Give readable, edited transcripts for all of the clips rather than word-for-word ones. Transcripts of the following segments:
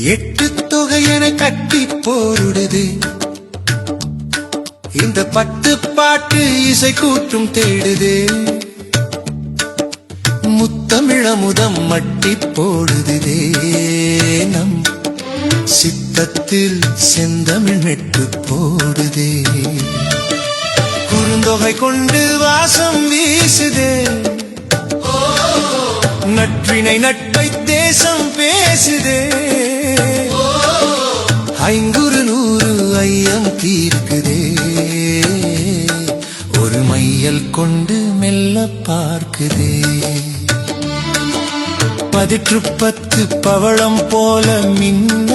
எட்டு தொகையென கட்டி போடுது இந்த பத்து பாட்டு இசை கூட்டும் தேடுது முத்தமிழமுதம் மட்டி போடுதே நம் சித்தத்தில் செந்தமிழ் மெட்டு போடுதே குறுந்தொகை கொண்டு வாசம் வீசுதே நற்றினை நட்பை தேசம் பேசுதே ஐங்குறு நூறு ஐயம் தீர்க்குதே ஒரு மையல் கொண்டு மெல்ல பார்க்குதே பதிற்று பத்து பவளம் போல மின்ன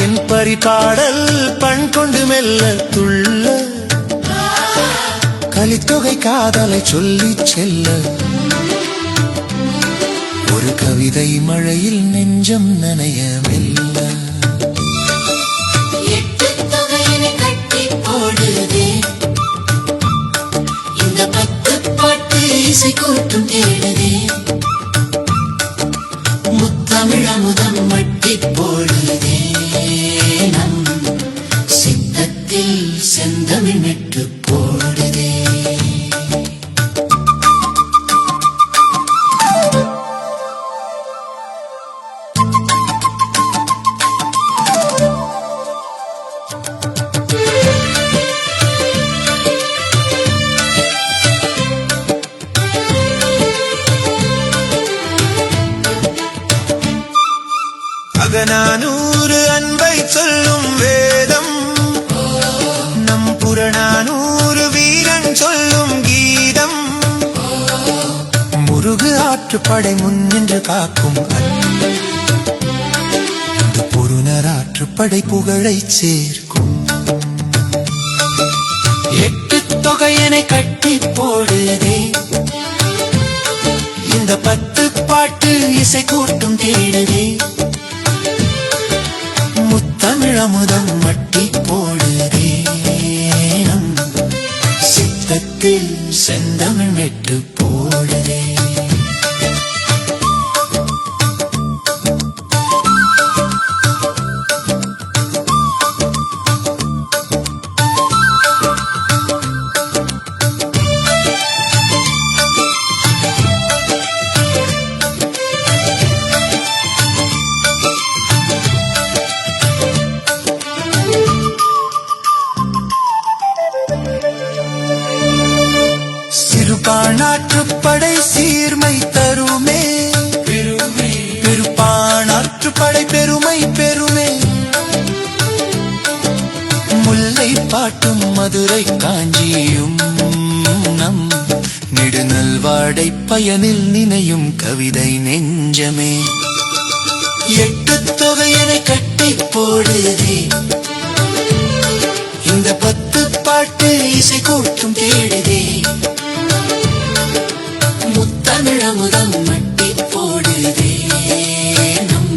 என் பரிபாடல் பண் கொண்டு மெல்ல துள்ள கலித்தொகை காதலை சொல்லி செல்ல ஒரு கவிதை மழையில் நெஞ்சம் நனைய மெல்ல எட்டு தொகையினை கட்டி போடுதே இந்த பத்து பாட்டு இசை கூட்டும் தேடுதே முத்தமிழமுதம் மட்டி போடுதே நம் சித்தத்தில் செந்தமிழ் மெட்டு போடுதே அகநானூறு அன்பை சொல்லும் வேதம் நம் புறநானூறு வீரன் சொல்லும் கீதம் முருகு ஆற்றுப்படை முன்னின்று காக்கும் இந்த பொருணர் ஆற்றுப்படை புகழை சேர்க்கும் எட்டு தொகையனை கட்டி போடுதே இந்த பத்து பாட்டு இசை கூட்டும் தேடுதே முத்தமிழமுதம் மட்டி போடுதே நம் சித்தத்தில் செந்தமிழ் மெட்டு போடுதே சிறுபானாற்றுப்படை சீர்மை தருமே பெருப்பானாற்றுப்படை பெருமை பெருமே முல்லை பாட்டும் மதுரை காஞ்சியும் நம் நெடுநல்வாடை பயனில் நினையும் கவிதை நெஞ்சமே எட்டு தொகையனை கட்டி போடுதே இந்த பத்து பாட்டு இசை கூட்டும் தேடுதே முத்தமிழமுதம் மட்டி போடுதே நம்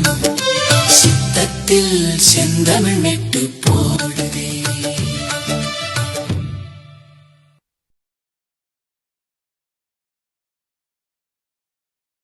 சித்தத்தில் செந்தமிழ் மெட்டு